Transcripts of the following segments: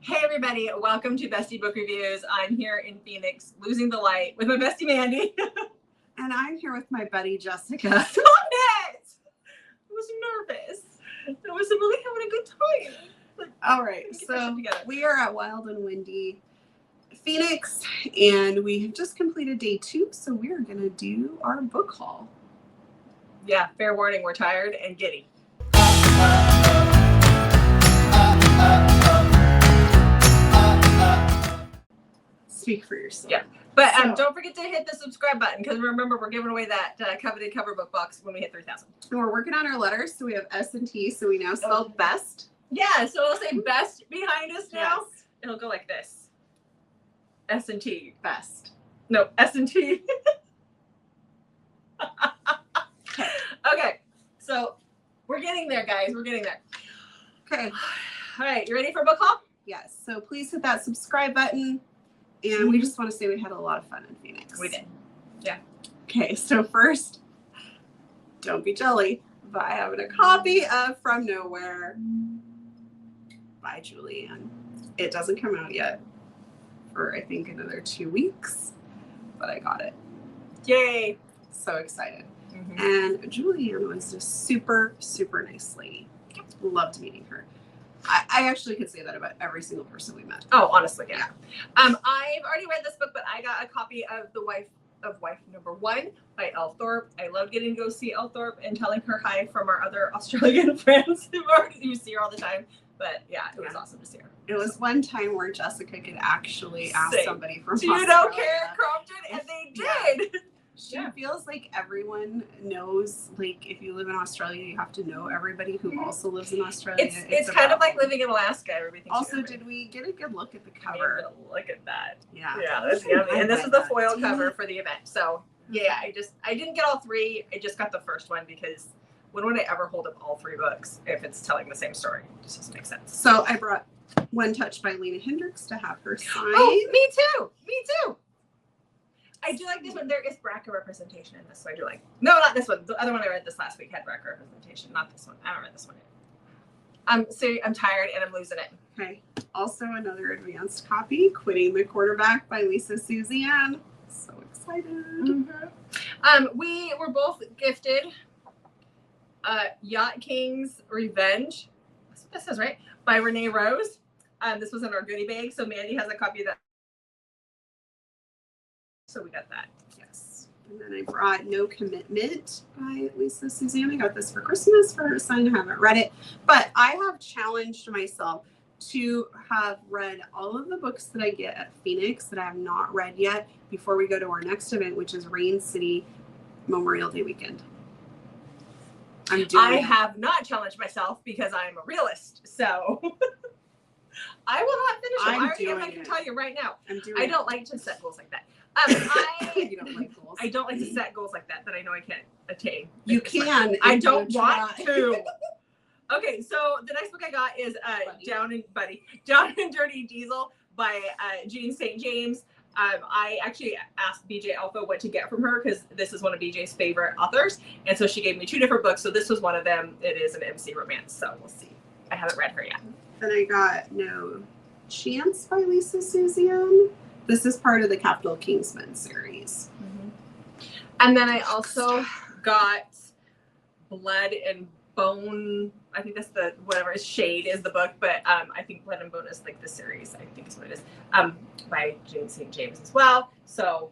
Hey everybody, welcome to Bestie Book Reviews. I'm here in Phoenix, losing the light with my bestie Mandy. And I'm here with my buddy Jessica. Stop it! I was nervous. I was really having a good time. All right, so we are at Wild and Windy, Phoenix, and we have just completed day 2, so we are going to do our book haul. Yeah, fair warning, we're tired and giddy. Speak for yourself. Yeah, but don't forget to hit the subscribe button because remember we're giving away that coveted cover book box when we hit 3,000. And we're working on our letters, so we have S and T, so we now spell best. Yeah, so it'll say best behind us now. Yes. It'll go like this. S and T. Best. No, S and T. Okay, so we're getting there, guys. We're getting there. Okay. All right, you ready for book haul? Yes, so please hit that subscribe button. And we just want to say we had a lot of fun in Phoenix. We did. Yeah. Okay, so first, don't be jelly, but I have a copy of From Nowhere by Julianne. It doesn't come out yet for, I think, another 2 weeks, but I got it. Yay. So excited. And Julianne was a super, super nice lady. Loved meeting her. I actually could say that about every single person we met. Oh, honestly, yeah. I've already read this book, but I got a copy of The Wife of Wife Number 1 by Elle Thorpe. I love getting to go see Elle Thorpe and telling her hi from our other Australian friends who see her all the time. But yeah, it was awesome to see her. It was one time where Jessica could actually ask somebody from Do you know Karen Crompton? And they did. She feels like everyone knows, like, if you live in Australia, you have to know everybody who also lives in Australia. It's kind of like living in Alaska. Everything. Also, did we get a good look at the cover? Look at that. Yeah. Yeah, that's yummy. And this is the foil cover for the event. So yeah, I didn't get all 3. I just got the first one because when would I ever hold up all 3 books if it's telling the same story? It just doesn't make sense. So I brought One Touch by Lena Hendricks to have her sign. Oh, me too. Me too. I do like this one. There is BRCA representation in this, so I do like. No, not this one. The other one I read this last week had BRCA representation. Not this one. I haven't read this one yet. I'm tired and I'm losing it. Okay. Also, another advanced copy, Quitting the Quarterback by Lisa Suzanne. So excited. We were both gifted Yacht King's Revenge. That's what this says, right? By Renee Rose. This was in our goodie bag, so Mandy has a copy of that. So we got that. Yes. And then I brought No Commitment by Lisa Suzanne. I got this for Christmas for her son. I haven't read it. But I have challenged myself to have read all of the books that I get at Phoenix that I have not read yet before we go to our next event, which is Rain City Memorial Day weekend. I have not challenged myself because I'm a realist. So I will not finish it. I can tell you right now. I don't like to set goals like that. You don't like goals. I don't like to set goals like that I know I can't attain. You can. I don't want to. Okay, so the next book I got is Down and Dirty Diesel by Jean St. James. I actually asked BJ Alpha what to get from her because this is one of BJ's favorite authors, and so she gave me 2 different books. So this was one of them. It is an MC romance, so we'll see. I haven't read her yet. Then I got No Chance by Lisa Suzanne. This is part of the Capital Kingsman series. And then I also got Blood and Bone. I think that's the whatever Shade is the book, but I think Blood and Bone is like the series. I think is what it is. By Jane St. James as well. So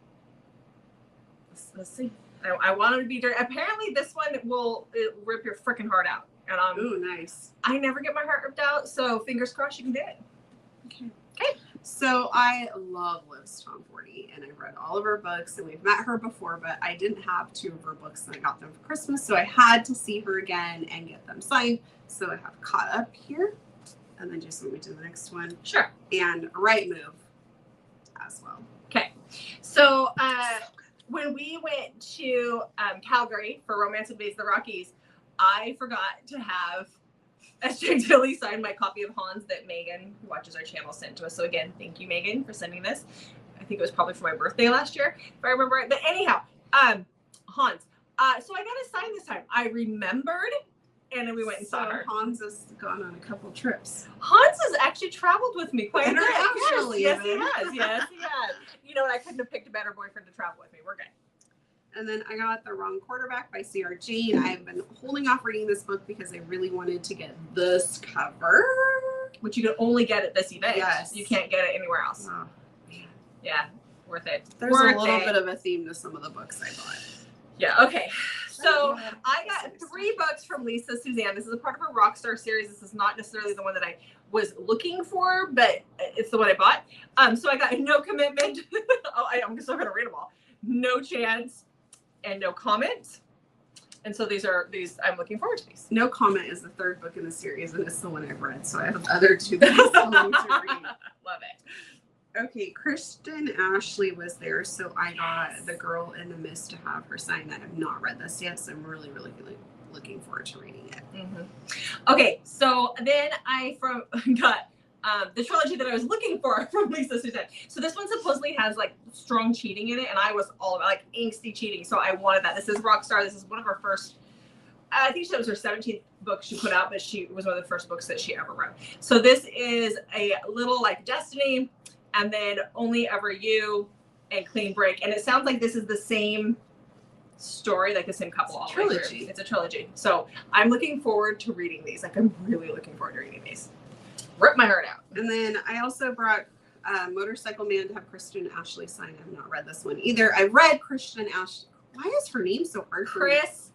let's see. I want them to be dirty. Apparently, this one will rip your freaking heart out. And ooh, nice. I never get my heart ripped out, so fingers crossed you can do it. Okay. So I love Liz Tom 40, and I've read all of her books, and we've met her before, but I didn't have 2 of her books, and I got them for Christmas, so I had to see her again and get them signed. So I have Caught Up here, and then just move me to the next one. Sure. And Right Move as well. Okay. So when we went to Calgary for Romance Invades the Rockies, I forgot to have SJ Tilly signed my copy of Hans that Megan, who watches our channel, sent to us. So again, thank you, Megan, for sending this. I think it was probably for my birthday last year, if I remember right. But anyhow, Hans. So I got a sign this time. I remembered and then we went and saw her. Hans has gone on a couple trips. Hans has actually traveled with me quite a bit. Internationally, Yes, he even. has. Yes, he has. You know what? I couldn't have picked a better boyfriend to travel with me. We're good. And then I got The Wrong Quarterback by C.R. Jane. I've been holding off reading this book because I really wanted to get this cover. Which you can only get at this event. Yes. You can't get it anywhere else. Oh, man. Yeah, worth it. There's Worth a little it. bit of a theme to some of the books I bought. Yeah, okay. So I got 3 books from Lisa Suzanne. This is a part of her Rockstar series. This is not necessarily the one that I was looking for, but it's the one I bought. So I got No Commitment. I'm still going to read them all. No Chance and No Comment. And so these I'm looking forward to these. No Comment is the 3rd book in the series, and it's the one I've read. So I have the other 2 that I still need to read. Love it. Okay, Kristen Ashley was there, so I got The Girl in the Mist to have her sign. I have not read this yet, so I'm really, really, really looking forward to reading it. Mm-hmm. Okay, so then I got the trilogy that I was looking for from Lisa Suzanne. So this one supposedly has like strong cheating in it, and I was all about like angsty cheating, so I wanted that. This is Rockstar. This is one of her first. I think it was her 17th book she put out, but it was one of the first books that she ever wrote. So this is a little like Destiny, and then Only Ever You, and Clean Break. And it sounds like this is the same story, like the same couple all the way through. It's a trilogy. So I'm looking forward to reading these. Like I'm really looking forward to reading these. Rip my heart out. And then I also brought Motorcycle Man to have Kristen Ashley sign. I have not read this one either. I read Kristen Ashley. Why is her name so hard for me? Kristen.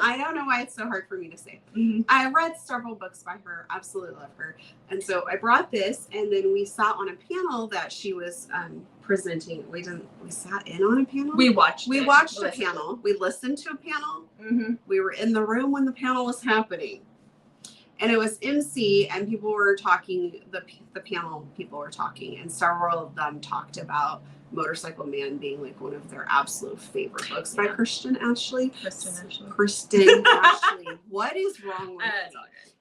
I don't know why it's so hard for me to say. Mm-hmm. I read several books by her. Absolutely love her. And so I brought this, and then we sat on a panel that she was presenting. We sat in on a panel. We watched a panel. We listened to a panel. Mm-hmm. We were in the room when the panel was happening. And it was MC, and people were talking, the panel people were talking, and several of them talked about Motorcycle Man being like one of their absolute favorite books by Kristen Ashley. Kristen Ashley. What is wrong with me?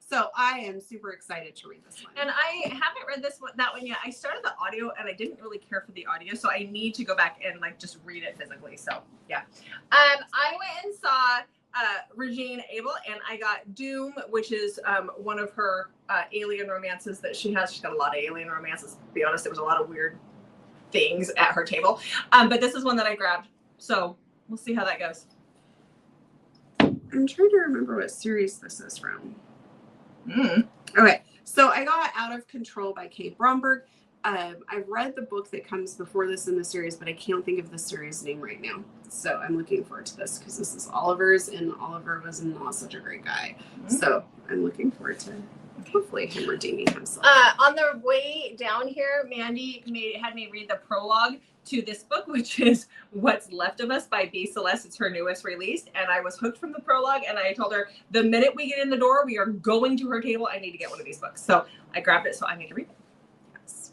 So I am super excited to read this one. And I haven't read that one yet. I started the audio and I didn't really care for the audio, so I need to go back and like just read it physically. So yeah. I went and saw Regine Abel, and I got Doom, which is one of her alien romances that she has. She's got a lot of alien romances. To be honest, there was a lot of weird things at her table. But this is one that I grabbed. So we'll see how that goes. I'm trying to remember what series this is from. Okay, so I got Out of Control by Kate Bromberg. I've read the book that comes before this in the series, but I can't think of the series name right now. So I'm looking forward to this because this is Oliver's, and Oliver was not such a great guy. So I'm looking forward to hopefully him redeeming himself. On the way down here, Mandy had me read the prologue to this book, which is What's Left of Us by B. Celeste. It's her newest release, and I was hooked from the prologue, and I told her the minute we get in the door, we are going to her table. I need to get one of these books. So I grabbed it, so I need to read it. Yes.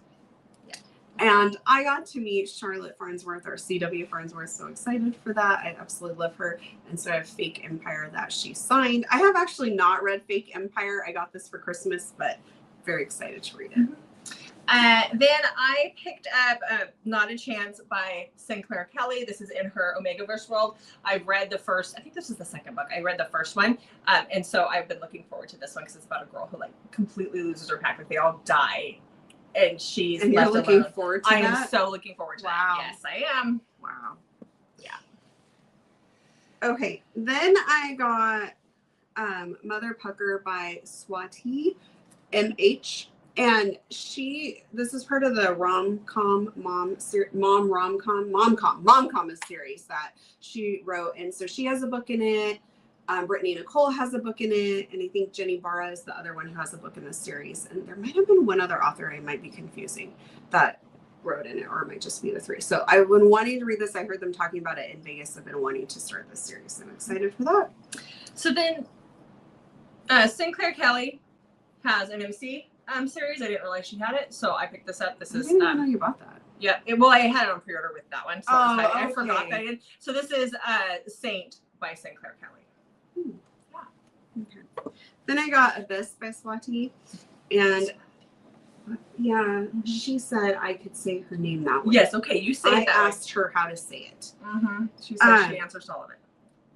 Yeah. And I got to meet Charlotte Farnsworth, or C.W. Farnsworth. So excited for that. I absolutely love her. And so I have Fake Empire that she signed. I have actually not read Fake Empire. I got this for Christmas, but very excited to read it. Then I picked up Not a Chance by Sinclair Kelly. This is in her Omegaverse world. I've read the first, I think this is the second book. I read the first one. And so I've been looking forward to this one because it's about a girl who like completely loses her pack. Like they all die. And she's and left you're looking alone. forward to I that? am so looking forward to that. Yes, I am. Wow. Yeah. Okay. Then I got Mother Pucker by Swati MH. And this is part of the rom-com series that she wrote. And so she has a book in it. Brittany Nicole has a book in it. And I think Jenny Barra is the other one who has a book in this series. And there might have been one other author I might be confusing that wrote in it, or it might just be the 3. So I've been wanting to read this. I heard them talking about it in Vegas. I've been wanting to start this series. I'm excited for that. So then Sinclair Kelly has an MC series. I didn't realize she had it, so I picked this up. This is I didn't even know you bought that. Yeah, well, I had it on pre-order with that one, so I forgot that I did. So this is Saint by Sinclair Kelly. Yeah. Okay. Then I got Abyss by Swati, and she said I could say her name that way. Yes, okay, you say it that I asked her how to say it. She said she answers all of it.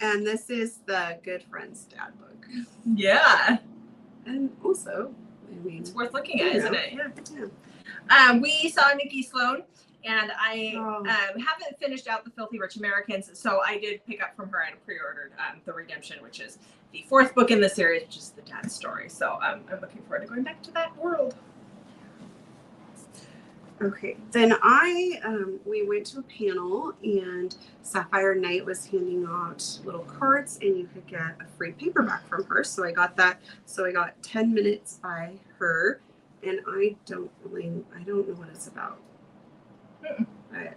And this is the Good Friends Dad book. Yeah. And also, I mean, It's worth looking at, isn't it? yeah. We saw Nikki Sloan, and I Oh. haven't finished out The Filthy Rich Americans, so I did pick up from her and pre-ordered The Redemption, which is the 4th book in the series, which is the dad's story. So I'm looking forward to going back to that world. Okay, then we went to a panel, and Sapphire Knight was handing out little cards, and you could get a free paperback from her. So I got that. So I got 10 Minutes by her, and I don't know what it's about.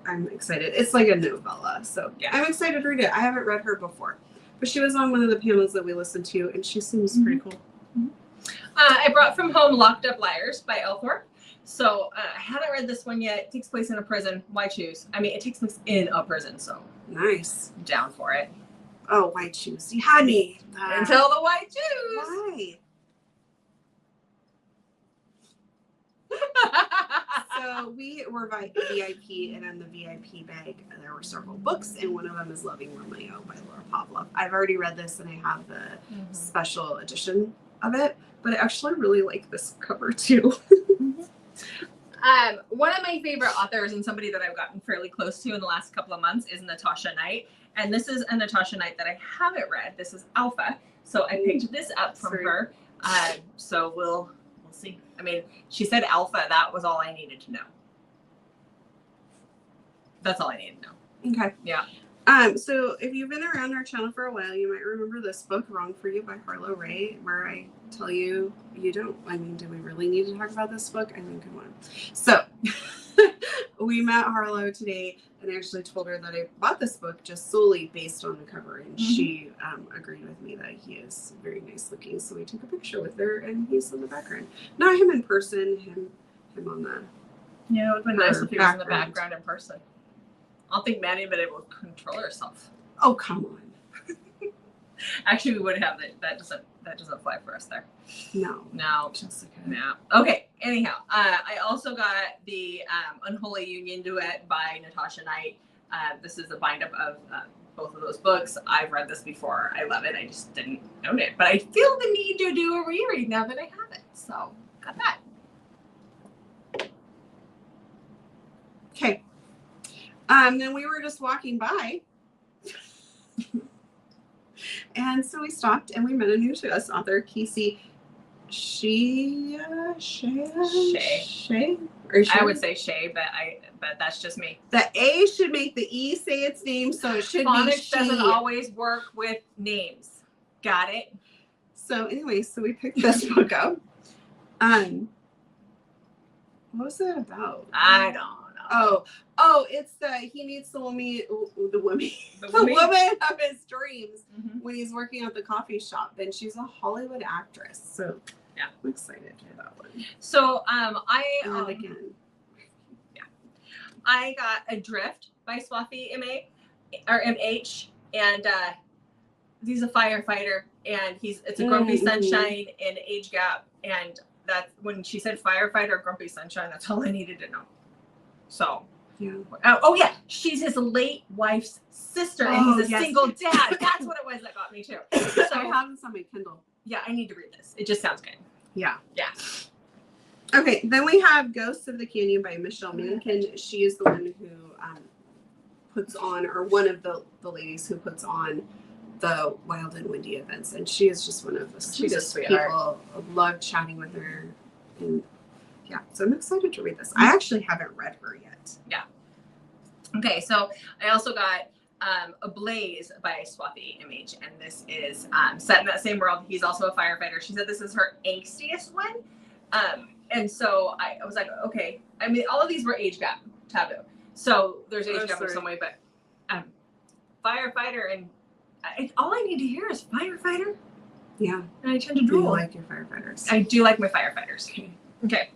I'm excited. It's like a novella, so yeah, I'm excited to read it. I haven't read her before, but she was on one of the panels that we listened to, and she seems pretty cool. I brought from home Locked Up Liars by Elthorpe. So I haven't read this one yet. It takes place in a prison. Why choose? I mean, it takes place in a prison, so nice. I'm down for it. Oh, why choose? You had me. Until the why choose. Why? So we were VIP, and in the VIP bag there were several books, and one of them is Loving Romeo by Laura Pavlov. I've already read this, and I have the special edition of it, but I actually really like this cover too. One of my favorite authors and somebody that I've gotten fairly close to in the last couple of months is Natasha Knight. And this is a Natasha Knight that I haven't read. This is Alpha. So I picked this up from her. So we'll see. I mean, she said Alpha. That was all I needed to know. That's all I needed to know. Okay. Yeah. So if you've been around our channel for a while, you might remember this book, Wrong for You by Harlow Ray, where I tell you, do we really need to talk about this book? I mean, come on. So we met Harlow today, and I actually told her that I bought this book just solely based on the cover, and she agreed with me that he is very nice looking. So we took a picture with her, and he's in the background. Not him in person, him on the Yeah, it would have been nice if he was in the background in person. I don't think Maddie would be able to control herself. Oh, come on. Actually, we would have that. That doesn't fly for us there. No. Jessica. No. Okay. Anyhow, I also got the Unholy Union duet by Natasha Knight. This is a bind-up of both of those books. I've read this before. I love it. I just didn't own it, but I feel the need to do a reread now that I have it. So got that. Okay. Then we were just walking by. And so we stopped, and we met a new to us author, Casey Shay. I would say Shay, but that's just me. The A should make the E say its name, so it should be she. Doesn't always work with names. Got it? So anyway, we picked this book up. What was it about? I don't know. Oh, it's he meets the woman of his dreams when he's working at the coffee shop, and she's a Hollywood actress. So yeah, I'm excited for that one. So I got Adrift by Swathi MH, and he's a firefighter, and it's a grumpy sunshine and age gap, and that's when she said firefighter, grumpy sunshine. That's all I needed to know. So. Yeah. She's his late wife's sister, and he's a single dad. That's what it was that got me too. So I have this on my Kindle. Yeah, I need to read this. It just sounds good. Yeah. Okay, then we have Ghosts of the Canyon by Michelle Mankin. She is the one who puts on, or one of the ladies who puts on the Wild and Windy events, and she is just one of the sweetest people. I love chatting with her, and yeah, so I'm excited to read this. I actually haven't read her yet. Yeah. Okay, so I also got Ablaze by Swathi MH, and this is set in that same world. He's also a firefighter. She said this is her angstiest one. And so I was like, okay. I mean, all of these were age gap taboo. So there's age gap in some way, but firefighter, and all I need to hear is firefighter. Yeah. And I tend to drool. You like your firefighters. I do like my firefighters. Okay.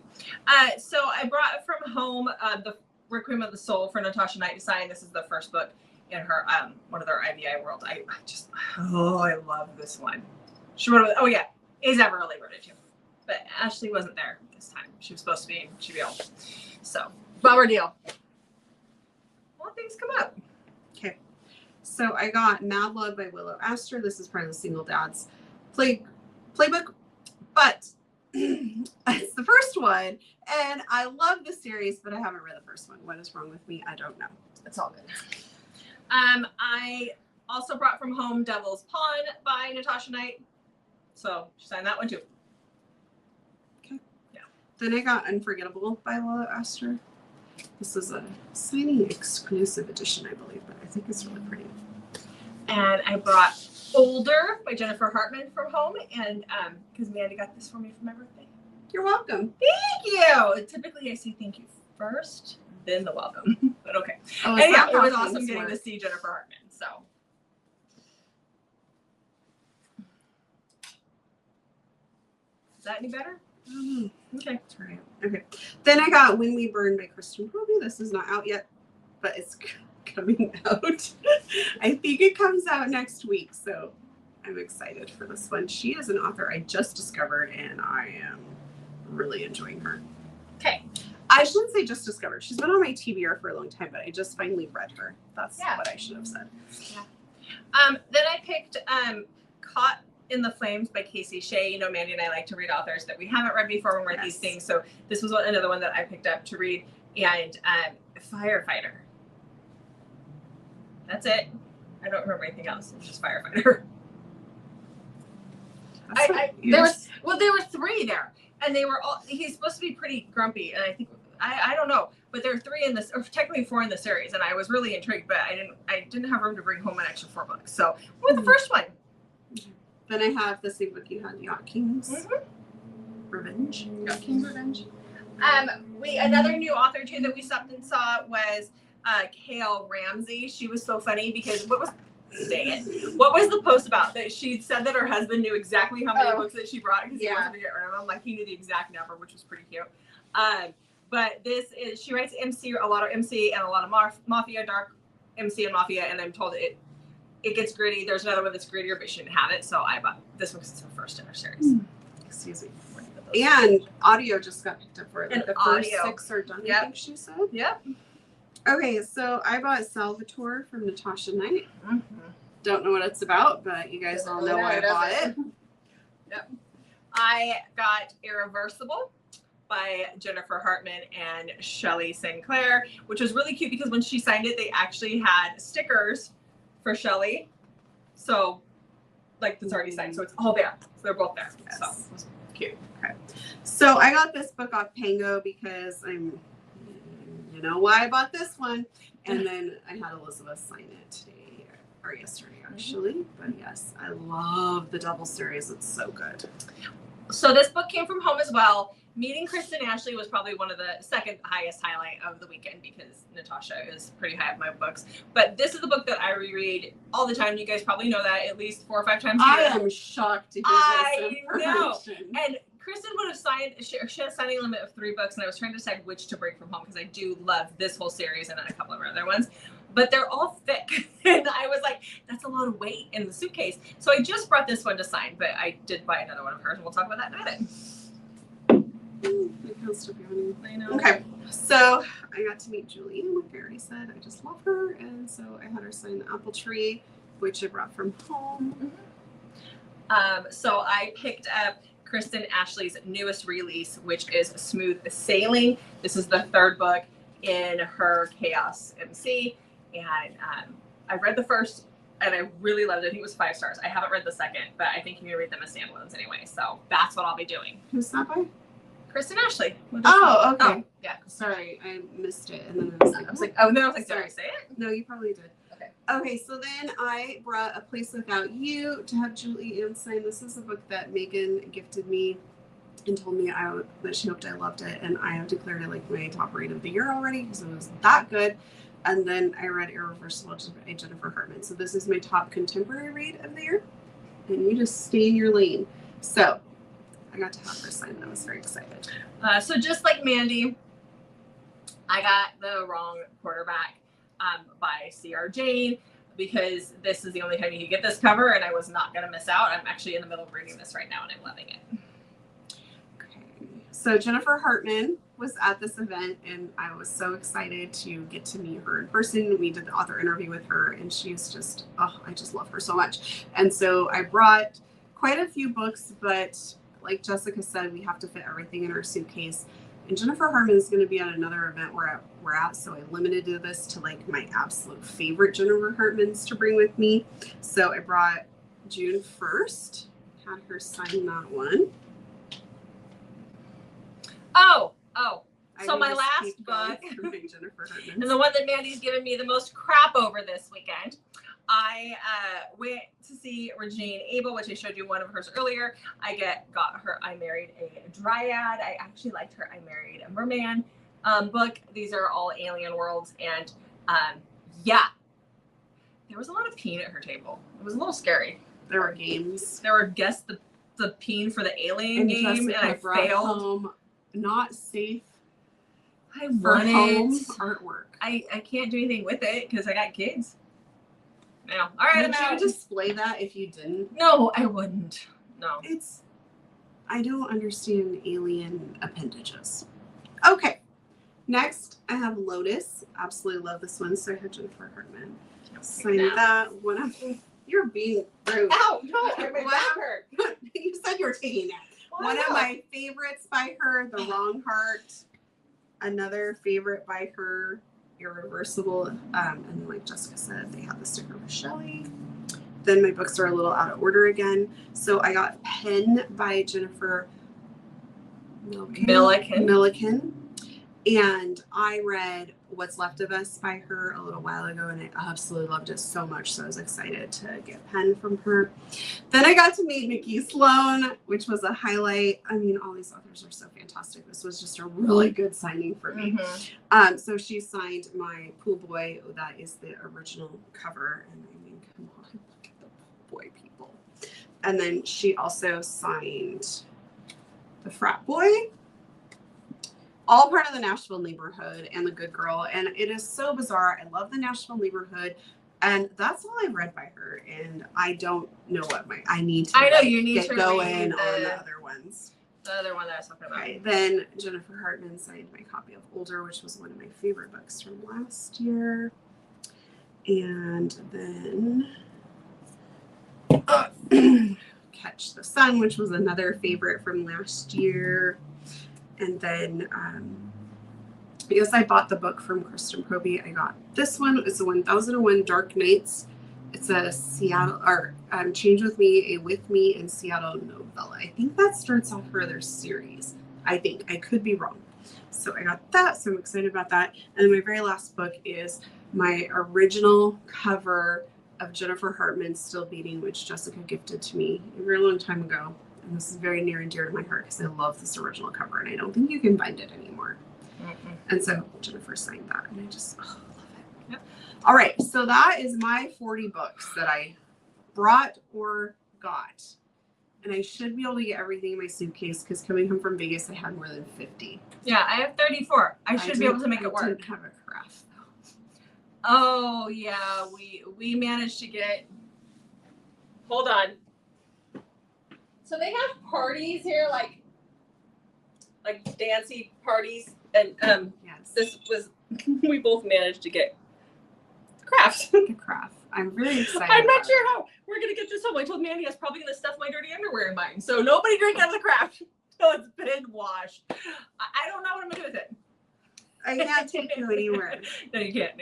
So I brought from home the Requiem of the Soul for Natasha Knight to sign. This is the first book in her one of their IVI world. I love this one. She wrote it. Oh yeah, Asa really wrote it too, but Ashley wasn't there this time. She was supposed to be. She'd be ill. So bummer deal. Well, things come up. Okay. So I got Mad Love by Willow Astor. This is part of the Single Dads playbook, but it's the first one, and I love the series, but I haven't read the first one. What is wrong with me? I don't know. It's all good. I also brought from home Devil's Pawn by Natasha Knight. So she signed that one too. Okay. Yeah. Then I got Unforgettable by Willow Astor. This is a signing exclusive edition, I believe, but I think it's really pretty. And I brought Older by Jennifer Hartman from home, and because Mandy got this for me for my birthday. You're welcome. Thank you. Typically, I say thank you first, then the welcome. But okay. Oh, and yeah, it was awesome getting to see Jennifer Hartman. So. Is that any better? Okay. That's right. Okay. Then I got When We Burn by Kristen Roby. This is not out yet, but it's coming out. I think it comes out next week, so I'm excited for this one. She is an author I just discovered, and I am really enjoying her. Okay. I shouldn't say just discovered. She's been on my TBR for a long time, but I just finally read her. That's what I should have said. Yeah. Then I picked Caught in the Flames by Casey Shea. You know, Mandy and I like to read authors that we haven't read before when we read these things. So this was another one that I picked up to read. And Firefighter. That's it. I don't remember anything else. It's just Firefighter. There were three there, and they were all. He's supposed to be pretty grumpy, and I think I don't know, but there are three in this, or technically four in the series, and I was really intrigued, but I didn't have room to bring home an extra 4 books, so we're the first one. Then I have the same book you had, Yacht King's Revenge. Yacht King's Revenge. Another new author too that we stopped and saw was Kale Ramsey. She was so funny because what was the post about? That she said that her husband knew exactly how many books that she brought because he wanted to get rid of them. Like he knew the exact number, which was pretty cute. But she writes MC, a lot of MC and a lot of Mafia, dark MC and Mafia, and I'm told it gets gritty. There's another one that's grittier, but she didn't have it, so I bought this one because it's her first in her series. Excuse me. And audio just got picked up for it. Like the first audio. 6 are done, I think she said. Yep. Okay, so I bought Salvatore from Natasha Knight. Don't know what it's about, but you guys all know why I bought it. Yep. I got Irreversible by Jennifer Hartman and Shelley Sinclair, which was really cute because when she signed it, they actually had stickers for Shelley. So, like, it's already signed, so it's all there. So they're both there. Yes. So it was cute. Okay. So I got this book off Pango because you know why I bought this one. And then I had Elizabeth sign it today or yesterday, actually. But yes, I love the Double series. It's so good. So this book came from home as well. Meeting Kristen Ashley was probably one of the second highest highlight of the weekend because Natasha is pretty high up my books. But this is the book that I reread all the time. You guys probably know that at least 4 or 5 times a year. I am shocked to hear this information. And Kristen would have signed, she had a signing limit of 3 books, and I was trying to decide which to bring from home because I do love this whole series and then a couple of other ones. But they're all thick. And I was like, that's a lot of weight in the suitcase. So I just brought this one to sign, but I did buy another one of hers, and we'll talk about that in a minute. I know. Okay, so I got to meet Julie, like I already said. I just love her, and so I had her sign the Apple Tree, which I brought from home. So I picked up Kristen Ashley's newest release, which is Smooth Sailing. This is the 3rd book in her Chaos MC, and I read the first, and I really loved it. I think it was 5 stars. I haven't read the second, but I think you can read them as standalones anyway. So that's what I'll be doing. Who's that by? Kristen Ashley. Oh, okay. Oh, yeah. Sorry, I missed it, and then I was like, did I say it? No, you probably did. Okay. Okay, so then I brought A Place Without You to have Julie Ann sign. This is a book that Megan gifted me and told me that she hoped I loved it, and I have declared it like my top read of the year already because it was that good. And then I read Irreversible by Jennifer Hartman. So this is my top contemporary read of the year, and you just stay in your lane. So I got to have her sign. I was very excited. So just like Mandy, I got The Wrong Quarterback by C.R. Jane because this is the only time you can get this cover, and I was not going to miss out. I'm actually in the middle of reading this right now, and I'm loving it. Okay. So Jennifer Hartman was at this event, and I was so excited to get to meet her in person. We did the author interview with her, and she's just, oh, I just love her so much. And so I brought quite a few books, but like Jessica said, we have to fit everything in our suitcase. And Jennifer Hartman is going to be at another event we're at, so I limited this to like my absolute favorite Jennifer Hartmans to bring with me. So I brought June 1st, had her sign that one. Oh. So my last book, Jennifer Hartman, and the one that Mandy's given me the most crap over this weekend. I went to see Regine Abel, which I showed you one of hers earlier. I married a dryad. I actually liked her I Married a Merman book. These are all alien worlds. And yeah, there was a lot of peen at her table. It was a little scary. There were games. There were guess the peen for the alien game, Jessica and I failed. Home not safe. I for want home it. Artwork. I can't do anything with it because I got kids. No. All right, Would you display that if you didn't? No, I wouldn't. No. I don't understand alien appendages. Okay. Next, I have Lotus. Absolutely love this one. So I have Jennifer Hartman. Sign that. You're being rude. Ow, no, my back hurt. You said you were taking that. One of my favorites by her, The Wrong Heart. Another favorite by her, Irreversible. And like Jessica said, they have the sticker with Shelley. Then my books are a little out of order again. So I got Pen by Jennifer Milliken. And I read What's Left of Us by her a little while ago, and I absolutely loved it so much. So I was excited to get Pen from her. Then I got to meet Nikki Sloan, which was a highlight. I mean, all these authors are so fantastic. This was just a really good signing for me. Mm-hmm. So she signed my Pool Boy. That is the original cover. And I mean, come on, look at the Pool Boy people. And then she also signed The Frat Boy. All part of the Nashville neighborhood and The Good Girl. And it is so bizarre. I love the Nashville neighborhood. And that's all I've read by her. And I don't know what I need to get going on the other ones. The other one that I was talking about. Okay. Then Jennifer Hartman signed my copy of Older, which was one of my favorite books from last year. And then Catch the Sun, which was another favorite from last year. And then because I bought the book from Kristen Proby, I got this one. It's the 1001 Dark Nights. It's a Seattle, or Change With Me, a With Me in Seattle novella. I think that starts off her other series. I think. I could be wrong. So I got that, so I'm excited about that. And then my very last book is my original cover of Jennifer Hartman, Still Beating, which Jessica gifted to me a very long time ago. And this is very near and dear to my heart because I love this original cover, and I don't think you can find it anymore. Mm-mm. And so Jennifer signed that, and I just love it. Yep. All right, so that is my 40 books that I brought or got. And I should be able to get everything in my suitcase because coming home from Vegas, I had more than 50. Yeah, I have 34. I should be able to make it work. I didn't have a craft, though. Oh, yeah, we managed to get... Hold on. So they have parties here, like dancey parties, and yes. This was we both managed to get craft. The craft. I'm really excited. I'm not sure how we're gonna get this home. I told Mandy I was probably gonna stuff my dirty underwear in mine, so nobody drink out of the craft until it's been washed. I don't know what I'm gonna do with it. I can't take you anywhere. No, you can't.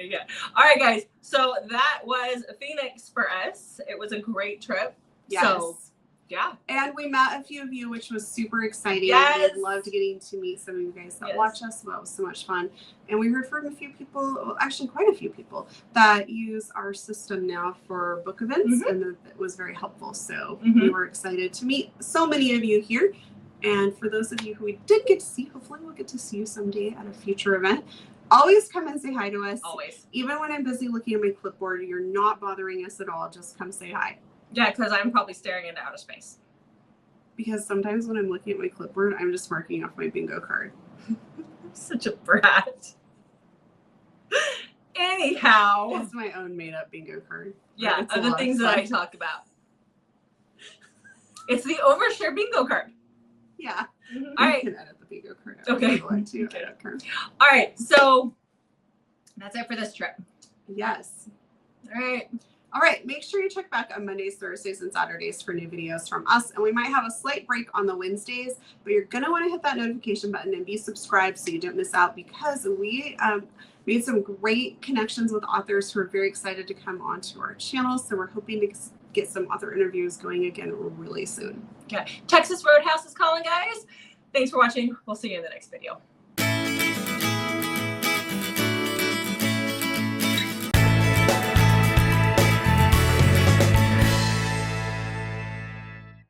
All right, guys. So that was Phoenix for us. It was a great trip. Yes. So, yeah. And we met a few of you, which was super exciting. Yes. We loved getting to meet some of you guys that watch us. Well, it was so much fun. And we heard from a few people, well, actually quite a few people, that use our system now for book events. Mm-hmm. And it was very helpful. So we were excited to meet so many of you here. And for those of you who we did get to see, hopefully we'll get to see you someday at a future event. Always come and say hi to us. Always. Even when I'm busy looking at my clipboard, you're not bothering us at all. Just come say hi. Yeah, because I'm probably staring into outer space. Because sometimes when I'm looking at my clipboard, I'm just marking off my bingo card. I'm such a brat. Anyhow. It's my own made-up bingo card. Yeah, of the things that I talk about. It's the overshare bingo card. Yeah. All right. You can edit the Pango card. Okay. Okay. All right. So that's it for this trip. Yes. All right. All right, make sure you check back on Mondays, Thursdays, and Saturdays for new videos from us. And we might have a slight break on the Wednesdays, but you're going to want to hit that notification button and be subscribed so you don't miss out, because we made some great connections with authors who are very excited to come onto our channel. So we're hoping to get some author interviews going again really soon. Okay. Texas Roadhouse is calling, guys. Thanks for watching. We'll see you in the next video.